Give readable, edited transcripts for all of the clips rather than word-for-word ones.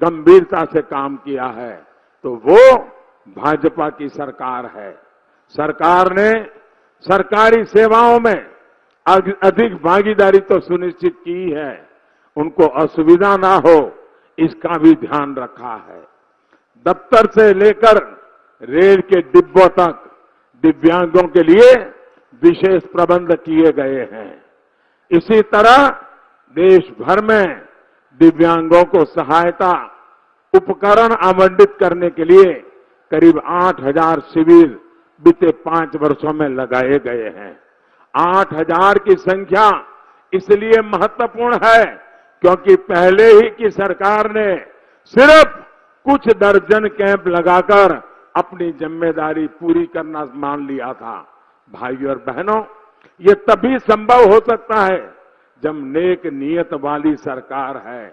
गंभीरता से काम किया है तो वो भाजपा की सरकार है। सरकार ने सरकारी सेवाओं में अधिक भागीदारी तो सुनिश्चित की है, उनको असुविधा ना हो इसका भी ध्यान रखा है। दफ्तर से लेकर रेल के डिब्बों तक दिव्यांगों के लिए विशेष प्रबंध किए गए हैं। इसी तरह देश भर में दिव्यांगों को सहायता उपकरण आवंटित करने के लिए करीब 8,000 शिविर बीते 5 वर्षों में लगाए गए हैं। 8,000 की संख्या इसलिए महत्वपूर्ण है क्योंकि पहले ही की सरकार ने सिर्फ कुछ दर्जन कैंप लगाकर अपनी जिम्मेदारी पूरी करना मान लिया था। भाइयों और बहनों, ये तभी संभव हो सकता है जब नेक नियत वाली सरकार है,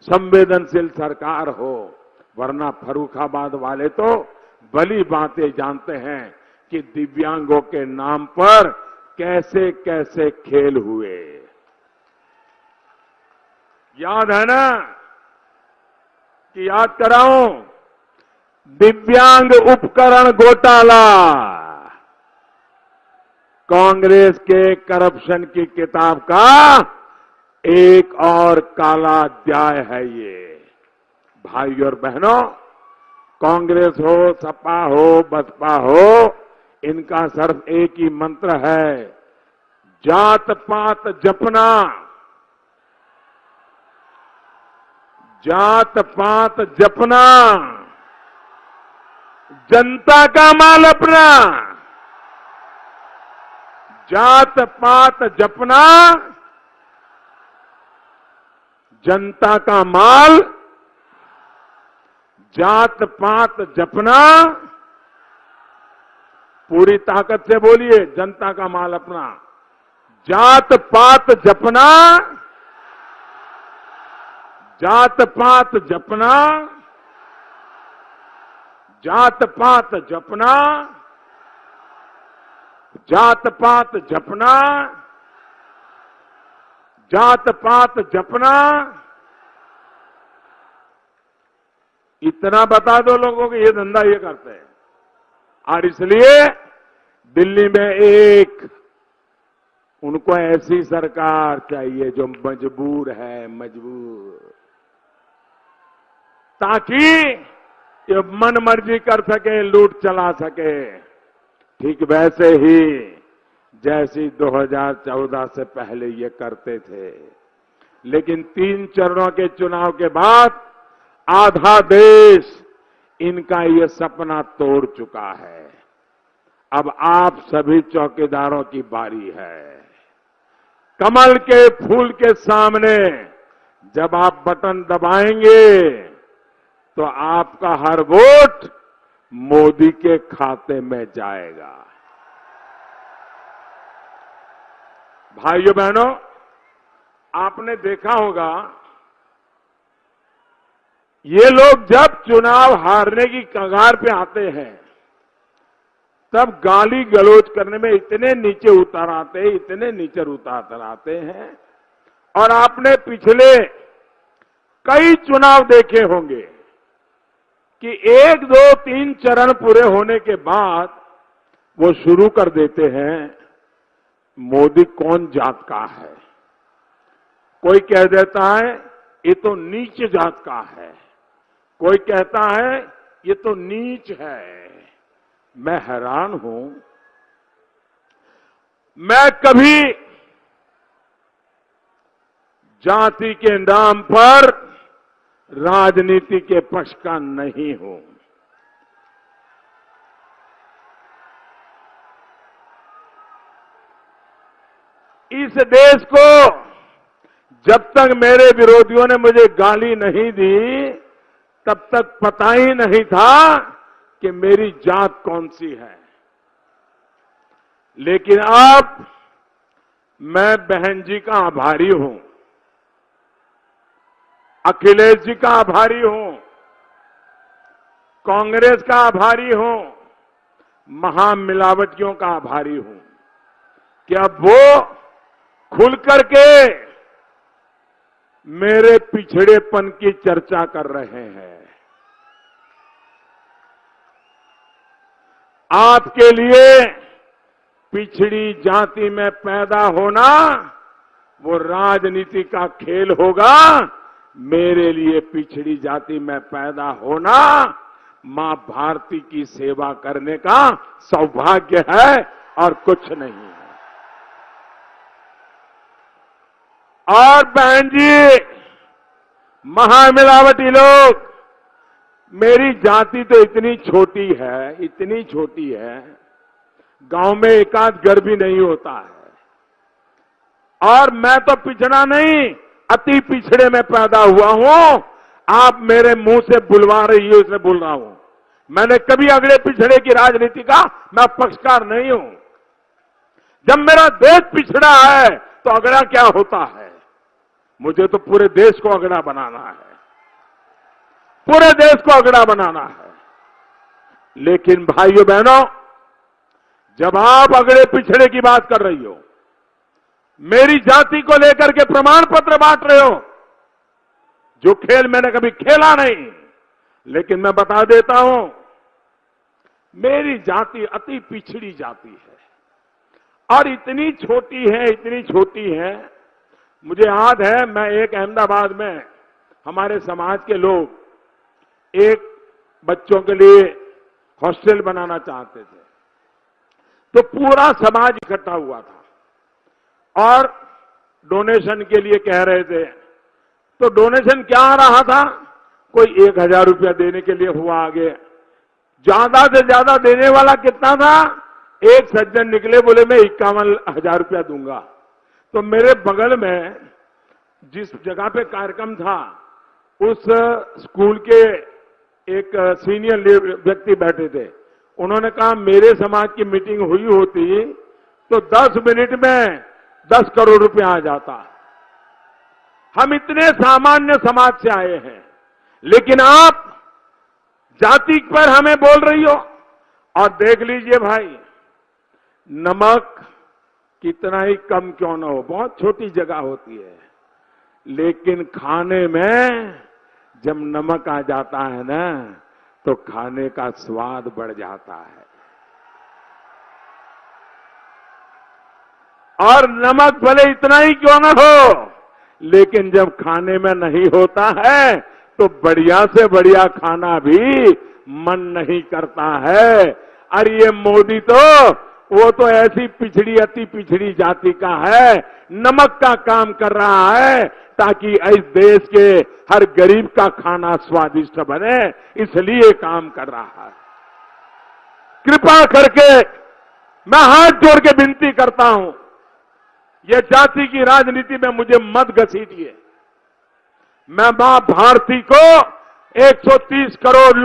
संवेदनशील सरकार हो, वरना फर्रुखाबाद वाले तो भली बातें जानते हैं कि दिव्यांगों के नाम पर कैसे कैसे खेल हुए। याद है ना कि याद कराऊं, दिव्यांग उपकरण घोटाला कांग्रेस के करप्शन की किताब का एक और काला अध्याय है। ये भाइयों और बहनों, कांग्रेस हो, सपा हो, बसपा हो, इनका सिर्फ एक ही मंत्र है, जात पात जपना। जात पात जपना, जनता का माल अपना। जात पात जपना, जनता का माल। जात पात जपना, पूरी ताकत से बोलिए, जनता का माल अपना। जात पात जपना, जात पात जपना, जात पात जपना, जात पात जपना, जात पात जपना। इतना बता दो लोगों को, ये धंधा ये करते हैं। और इसलिए दिल्ली में एक उनको ऐसी सरकार चाहिए जो मजबूर है, मजबूर, ताकि ये मन मर्जी कर सके, लूट चला सके। ठीक वैसे ही जैसी 2014 से पहले ये करते थे। लेकिन 3 चरणों के चुनाव के बाद आधा देश इनका ये सपना तोड़ चुका है। अब आप सभी चौकीदारों की बारी है। कमल के फूल के सामने जब आप बटन दबाएंगे तो आपका हर वोट मोदी के खाते में जाएगा। भाइयों बहनों, आपने देखा होगा ये लोग जब चुनाव हारने की कगार पे आते हैं तब गाली गलौज करने में इतने नीचे उतर आते, इतने नीचे उतर आते हैं। और आपने पिछले कई चुनाव देखे होंगे कि 1, 2, 3 चरण पूरे होने के बाद वो शुरू कर देते हैं, मोदी कौन जात का है। कोई कह देता है ये तो नीच जात का है, कोई कहता है ये तो नीच है। मैं हैरान हूं, मैं कभी जाति के नाम पर राजनीति के पक्ष का नहीं हूं। इस देश को जब तक मेरे विरोधियों ने मुझे गाली नहीं दी तब तक पता ही नहीं था कि मेरी जात कौन सी है। लेकिन अब मैं बहन जी का आभारी हूं, अखिलेश जी का आभारी हूं, कांग्रेस का आभारी हूं, महामिलावटियों का आभारी हूं कि अब वो खुल करके मेरे पिछड़ेपन की चर्चा कर रहे हैं। आपके लिए पिछड़ी जाति में पैदा होना वो राजनीति का खेल होगा। मेरे लिए पिछड़ी जाति में पैदा होना मां भारती की सेवा करने का सौभाग्य है और कुछ नहीं है। और बहन जी, महामिलावटी लोग, मेरी जाति तो इतनी छोटी है, गांव में एकाध घर भी नहीं होता है। और मैं तो पिछड़ा नहीं, अति पिछड़े में पैदा हुआ हूं। आप मेरे मुंह से बुलवा रही हो, इसलिए बोल रहा हूं। मैंने कभी अगड़े पिछड़े की राजनीति का मैं पक्षकार नहीं हूं। जब मेरा देश पिछड़ा है तो अगड़ा क्या होता है? मुझे तो पूरे देश को अगड़ा बनाना है, पूरे देश को अगड़ा बनाना है। लेकिन भाइयों बहनों, जब आप अगड़े पिछड़े की बात कर रही हो, मेरी जाति को लेकर के प्रमाण पत्र बांट रहे हो, जो खेल मैंने कभी खेला नहीं, लेकिन मैं बता देता हूं, मेरी जाति अति पिछड़ी जाति है और इतनी छोटी है। मुझे याद है, मैं एक अहमदाबाद में हमारे समाज के लोग एक बच्चों के लिए हॉस्टल बनाना चाहते थे, तो पूरा समाज इकट्ठा हुआ था और डोनेशन के लिए कह रहे थे। तो डोनेशन क्या आ रहा था? कोई 1000 रुपया देने के लिए हुआ आगे। ज्यादा से ज्यादा देने वाला कितना था? एक सज्जन निकले, बोले मैं 51,000 रुपया दूंगा। तो मेरे बगल में जिस जगह पे कार्यक्रम था, उस स्कूल के एक सीनियर व्यक्ति बैठे थे। उन्होंने कहा मेरे समाज की मीटिंग हुई होती तो 10 मिनट में 10 करोड़ रुपया आ जाता। हम इतने सामान्य समाज से आए हैं, लेकिन आप जाति पर हमें बोल रही हो। और देख लीजिए भाई, नमक कितना ही कम क्यों ना हो, बहुत छोटी जगह होती है, लेकिन खाने में जब नमक आ जाता है ना, तो खाने का स्वाद बढ़ जाता है। और नमक भले इतना ही क्यों ना हो, लेकिन जब खाने में नहीं होता है तो बढ़िया से बढ़िया खाना भी मन नहीं करता है। और ये मोदी तो वो तो ऐसी पिछड़ी अति पिछड़ी जाति का है, नमक का काम कर रहा है ताकि इस देश के हर गरीब का खाना स्वादिष्ट बने, इसलिए काम कर रहा है। कृपा करके मैं हाथ जोड़ के विनती करता हूं, ये जाति की राजनीति में मुझे मत घसीटिए। मैं मां भारती को 130 करोड़ लोग